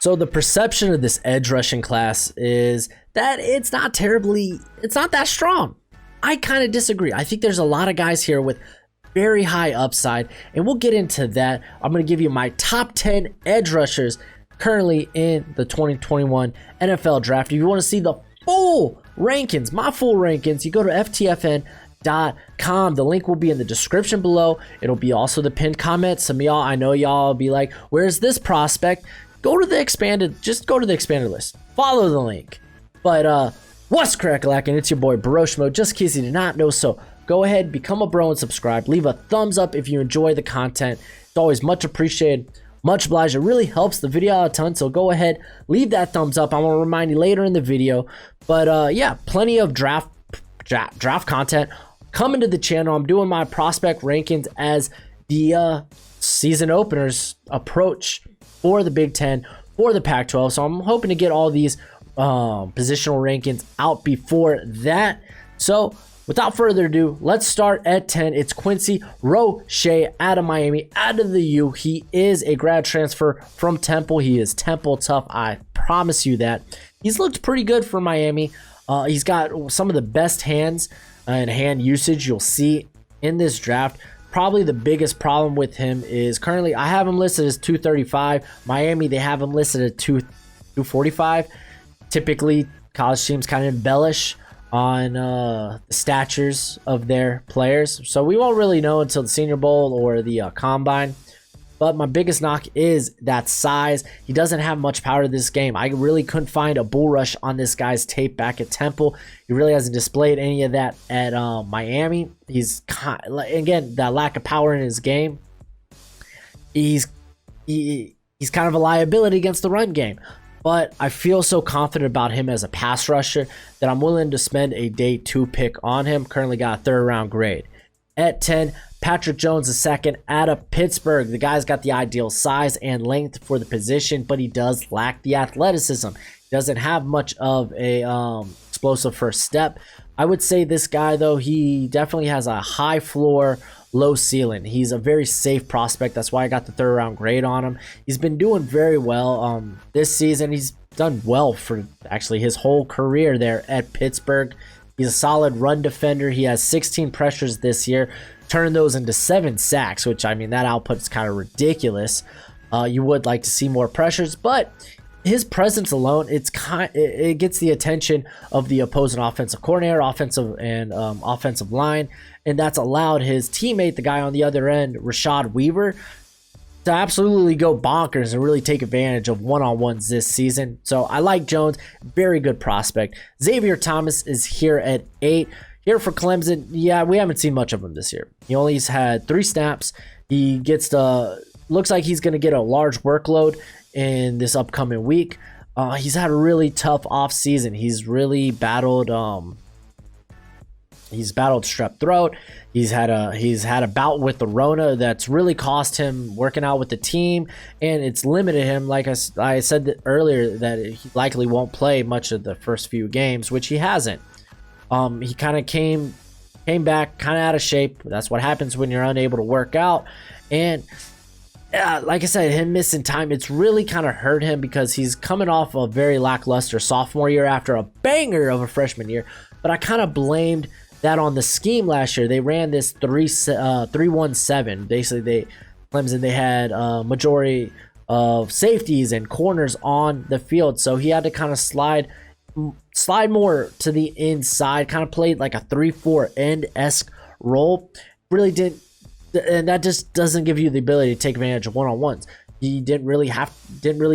So the perception of this edge rushing class is that it's not that strong. I kind of disagree. I think there's a lot of guys here with very high upside, and we'll get into that. I'm going to give you my top 10 edge rushers currently in the 2021 NFL draft. If you want to see the full rankings, my full rankings, you go to ftfn.com. The link will be in the description below. It'll be also the pinned comment. Some of y'all, I know y'all will be like, where's this prospect? Go to the expanded list. Follow the link. But what's crack-a-lackin'? It's your boy Baroshmo, just in case you did not know. So go ahead, become a bro and subscribe. Leave a thumbs up if you enjoy the content. It's always much appreciated, much obliged. It really helps the video out a ton. So go ahead, leave that thumbs up. I want to remind you later in the video. But yeah, plenty of draft content coming to the channel. I'm doing my prospect rankings as the season openers approach for the Big Ten, for the Pac-12. So I'm hoping to get all these positional rankings out before that. So without further ado, let's start at 10. It's Quincy Roche out of Miami, out of the U. He is a grad transfer from Temple. He is Temple tough, I promise you that. He's looked pretty good for Miami. He's got some of the best hands and hand usage you'll see in this draft. Probably the biggest problem with him is currently I have him listed as 235. Miami, they have him listed at 245. Typically, college teams kind of embellish on the statures of their players. So we won't really know until the Senior Bowl or the Combine. But my biggest knock is that size. He doesn't have much power to this game. I really couldn't find a bull rush on this guy's tape back at Temple. He really hasn't displayed any of that at Miami. He's, again, that lack of power in his game. He's kind of a liability against the run game. But I feel so confident about him as a pass rusher that I'm willing to spend a day 2 pick on him. Currently got a 3rd round grade. At 10, Patrick Jones II out of Pittsburgh. The guy's got the ideal size and length for the position, but he does lack the athleticism. He doesn't have much of a explosive first step. I would say this guy, though, he definitely has a high floor, low ceiling. He's a very safe prospect. That's why I got the 3rd round grade on him. He's been doing very well this season. He's done well for actually his whole career there at Pittsburgh. He's a solid run defender. He has 16 pressures this year, turning those into 7 sacks, which, I mean, that output is kind of ridiculous. You would like to see more pressures, but his presence alone, it gets the attention of the opposing offensive coordinator, offensive line, and that's allowed his teammate, the guy on the other end, Rashad Weaver, to absolutely go bonkers and really take advantage of one-on-ones this season. So I like Jones, very good prospect. Xavier Thomas is here at 8. Here for Clemson, yeah, we haven't seen much of him this year. He only had 3 snaps. He looks like he's going to get a large workload in this upcoming week. He's had a really tough offseason. He's really battled strep throat. He's had a bout with the Rona that's really cost him working out with the team, and it's limited him. Like I said earlier, that he likely won't play much of the first few games, which he hasn't. He kind of came back kind of out of shape. That's what happens when you're unable to work out. And like I said, him missing time, it's really kind of hurt him because he's coming off a very lackluster sophomore year after a banger of a freshman year. But I kind of blamed that on the scheme last year. They ran this 3-1-7. Basically, Clemson, they had a majority of safeties and corners on the field, so he had to kind of slide more to the inside, kind of played like a 3-4 end-esque role. Really didn't, and that just doesn't give you the ability to take advantage of one-on-ones. He didn't really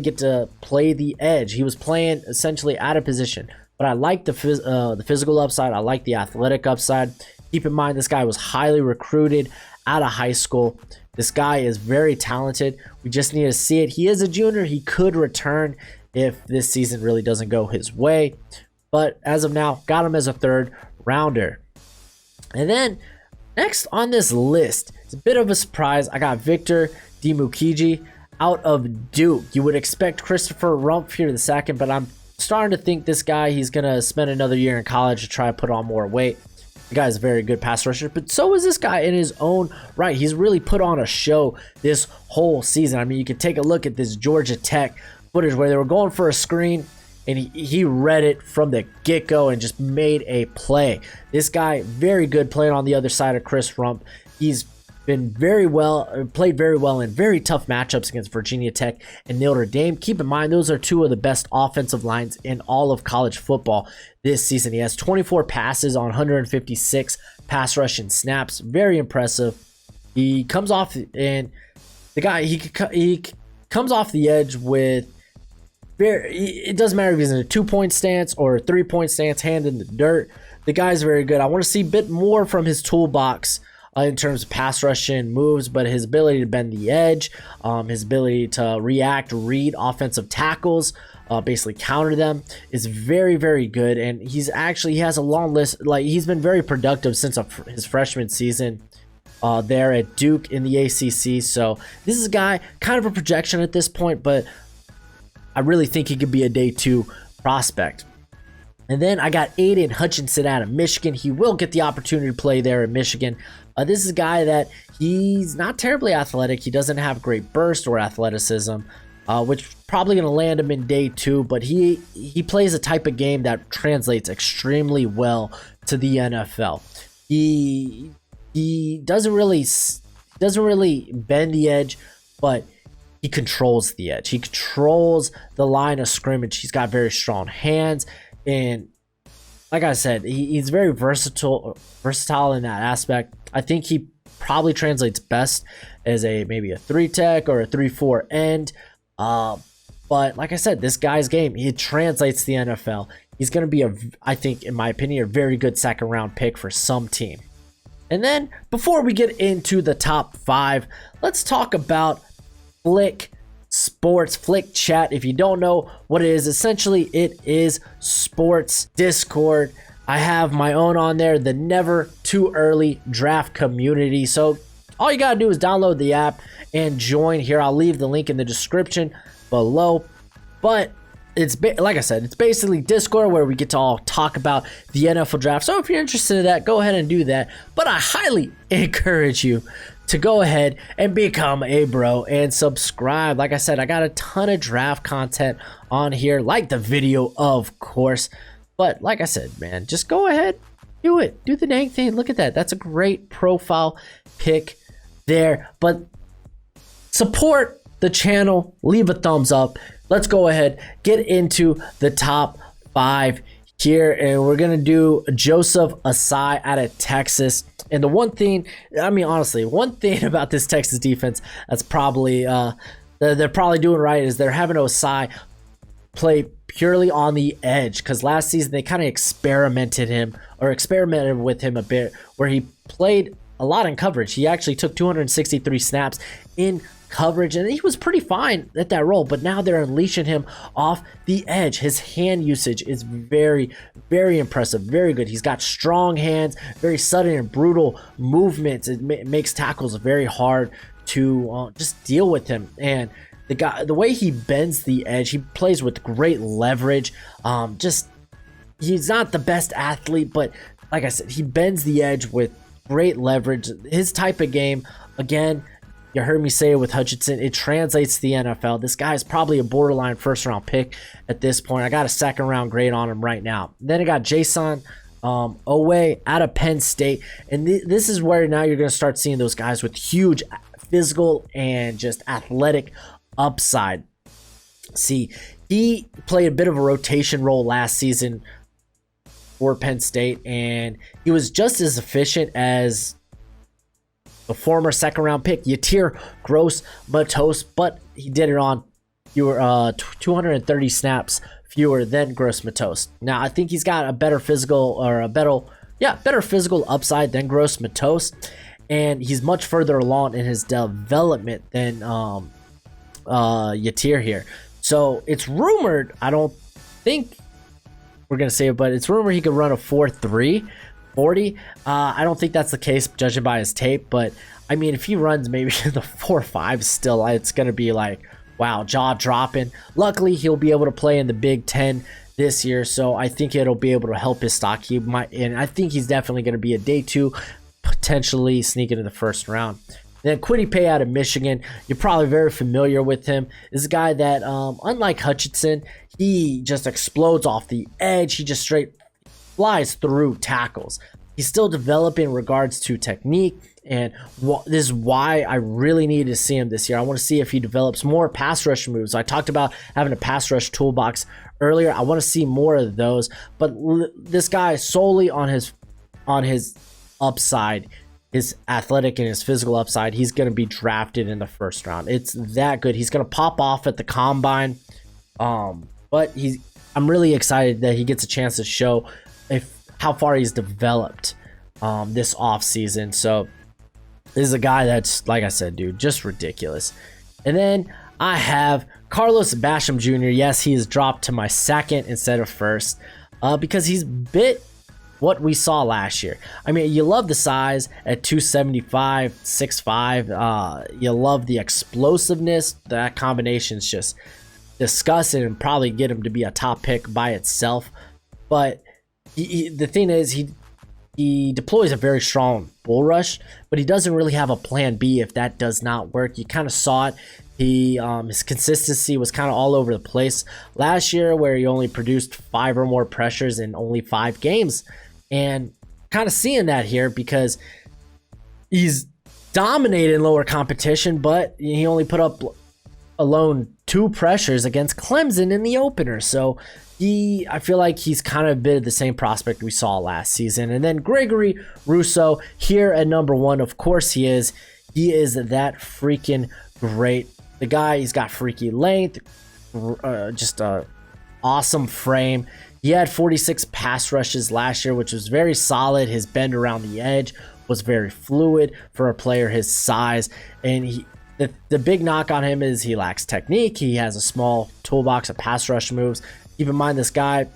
get to play the edge. He was playing essentially out of position. But I like the physical upside. I like the athletic upside. Keep in mind, this guy was highly recruited out of high school. This guy is very talented. We just need to see it. He is a junior. He could return if this season really doesn't go his way. But as of now, got him as a 3rd rounder. And then next on this list, it's a bit of a surprise. I got Victor Dimukeje out of Duke. You would expect Christopher Rumpf here the second, but I'm starting to think this guy, he's going to spend another year in college to try to put on more weight. The guy's a very good pass rusher, but so is this guy in his own right. He's really put on a show this whole season. I mean, you can take a look at this Georgia Tech footage where they were going for a screen, and he read it from the get-go and just made a play. This guy, very good playing on the other side of Chris Rump. He's been played very well in very tough matchups against Virginia Tech and Notre Dame. Keep in mind, those are two of the best offensive lines in all of college football this season. He has 24 passes on 156 pass rushing snaps. Very impressive. He comes off, and the guy, he comes off the edge with it doesn't matter if he's in a 2-point stance or a 3-point stance, hand in the dirt. The guy's very good. I want to see a bit more from his toolbox in terms of pass rushing moves, but his ability to bend the edge, his ability to read offensive tackles, basically counter them, is very, very good. And he has a long list. Like, he's been very productive since his freshman season there at Duke in the ACC. So this is a guy, kind of a projection at this point, but I really think he could be a day 2 prospect. And then I got Aiden Hutchinson out of Michigan. He will get the opportunity to play there in Michigan. This is a guy that he's not terribly athletic. He doesn't have great burst or athleticism, which probably going to land him in day 2. But he plays a type of game that translates extremely well to the NFL. He doesn't really bend the edge, but he controls the edge. He controls the line of scrimmage. He's got very strong hands, and like I said, he's very versatile in that aspect. I think he probably translates best as maybe a 3-tech or a 3-4 end. But like I said, this guy's game, he translates to the NFL. He's going to be I think, in my opinion, a very good second-round pick for some team. And then, before we get into the top 5, let's talk about Flick Sports, Flick Chat. If you don't know what it is, essentially it is sports Discord. I have my own on there, the Never Too Early Draft Community. So all you gotta do is download the app and join here. I'll leave the link in the description below. But it's like I said, it's basically Discord where we get to all talk about the NFL draft. So if you're interested in that, go ahead and do that. But I highly encourage you to go ahead and become a bro and subscribe. Like I said, I got a ton of draft content on here, like the video, of course. But like I said, man, just go ahead, do it. Do the dang thing. Look at that. That's a great profile pic there. But support the channel. Leave a thumbs up. Let's go ahead, get into the top 5 here, and we're gonna do Joseph Asai out of Texas. And the one thing, I mean, honestly, one thing about this Texas defense that's probably they're probably doing right is they're having Asai play purely on the edge, because last season they kind of experimented with him a bit, where he played a lot in coverage. He actually took 263 snaps in coverage, and he was pretty fine at that role, but now they're unleashing him off the edge. His hand usage is very, very impressive, very good. He's got strong hands, very sudden and brutal movements. It makes tackles very hard to just deal with him. And the way he bends the edge, he plays with great leverage. He's not the best athlete, but like I said, he bends the edge with great leverage. His type of game, again, you heard me say it with Hutchinson, it translates to the NFL. This guy is probably a borderline first-round pick at this point. I got a second-round grade on him right now. Then I got Jason Owe out of Penn State. And this is where now you're going to start seeing those guys with huge physical and just athletic upside. See, he played a bit of a rotation role last season for Penn State, and he was just as efficient as the former second-round pick, Yatir Gross-Matos, but he did it on 230 snaps fewer than Gross-Matos. Now, I think he's got a better physical upside than Gross-Matos, and he's much further along in his development than Yatir here. So it's rumored, I don't think we're going to say it, but it's rumored he could run a 4.3 40. I don't think that's the case judging by his tape, but I mean, if he runs maybe the 4.5 still, it's going to be like, wow, jaw dropping. Luckily, he'll be able to play in the Big Ten this year, so I think it'll be able to help his stock. And I think he's definitely going to be a day 2, potentially sneak into the first round. Then Kwity Paye out of Michigan, you're probably very familiar with him. This is a guy that, unlike Hutchinson, he just explodes off the edge. He just straight flies through tackles. He's still developing in regards to technique, and this is why I really need to see him this year. I want to see if he develops more pass rush moves. I talked about having a pass rush toolbox earlier. I want to see more of those, but this guy solely on his upside, his athletic and his physical upside, he's going to be drafted in the first round. It's that good. He's going to pop off at the combine, but I'm really excited that he gets a chance to show how far he's developed this offseason. So this is a guy that's, like I said, dude, just ridiculous. And then I have Carlos Basham Jr. Yes, he is dropped to my second instead of first because he's bit what we saw last year. I mean, you love the size at 275, 6'5". You love the explosiveness. That combination's just disgusting and probably get him to be a top pick by itself. But the thing is, he deploys a very strong bull rush, but he doesn't really have a plan B if that does not work. You kind of saw it. His consistency was kind of all over the place last year, where he only produced 5 or more pressures in only 5 games. And kind of seeing that here because he's dominated in lower competition, but he only put up alone 2 pressures against Clemson in the opener. So I feel like he's kind of a bit of the same prospect we saw last season. And then Gregory Rousseau here at number 1. Of course he is. He is that freaking great. The guy, he's got freaky length, just a awesome frame. He had 46 pass rushes last year, which was very solid. His bend around the edge was very fluid for a player his size. And the big knock on him is he lacks technique. He has a small toolbox of pass rush moves. Keep in mind, this guy,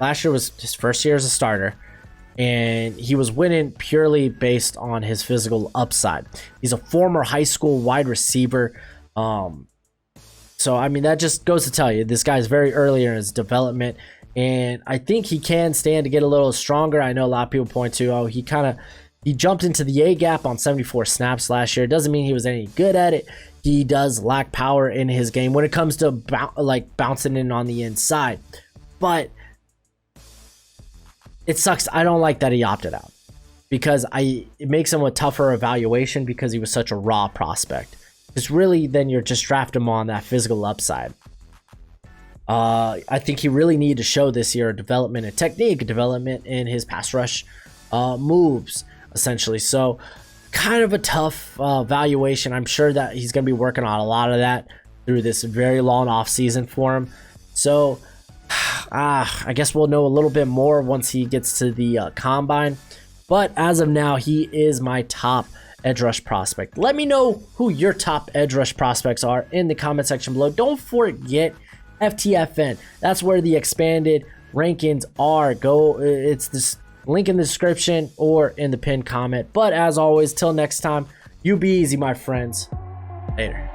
last year was his first year as a starter, and he was winning purely based on his physical upside. He's a former high school wide receiver. So, I mean, that just goes to tell you, this guy's very early in his development, and I think he can stand to get a little stronger. I know a lot of people point to, he jumped into the A gap on 74 snaps last year. It doesn't mean he was any good at it. He does lack power in his game when it comes to bouncing in on the inside. But it sucks. I don't like that he opted out because it makes him a tougher evaluation because he was such a raw prospect. Because really, then you're just drafting him on that physical upside. I think he really needed to show this year development in technique, development in his pass rush moves, essentially. So kind of a tough valuation. I'm sure that he's going to be working on a lot of that through this very long off season for him. So I guess we'll know a little bit more once he gets to the combine. But as of now, he is my top edge rush prospect. Let me know who your top edge rush prospects are in the comment section below. Don't forget FTFN. That's where the expanded rankings are. It's this link in the description or in the pinned comment. But as always, till next time, you be easy, my friends. Later.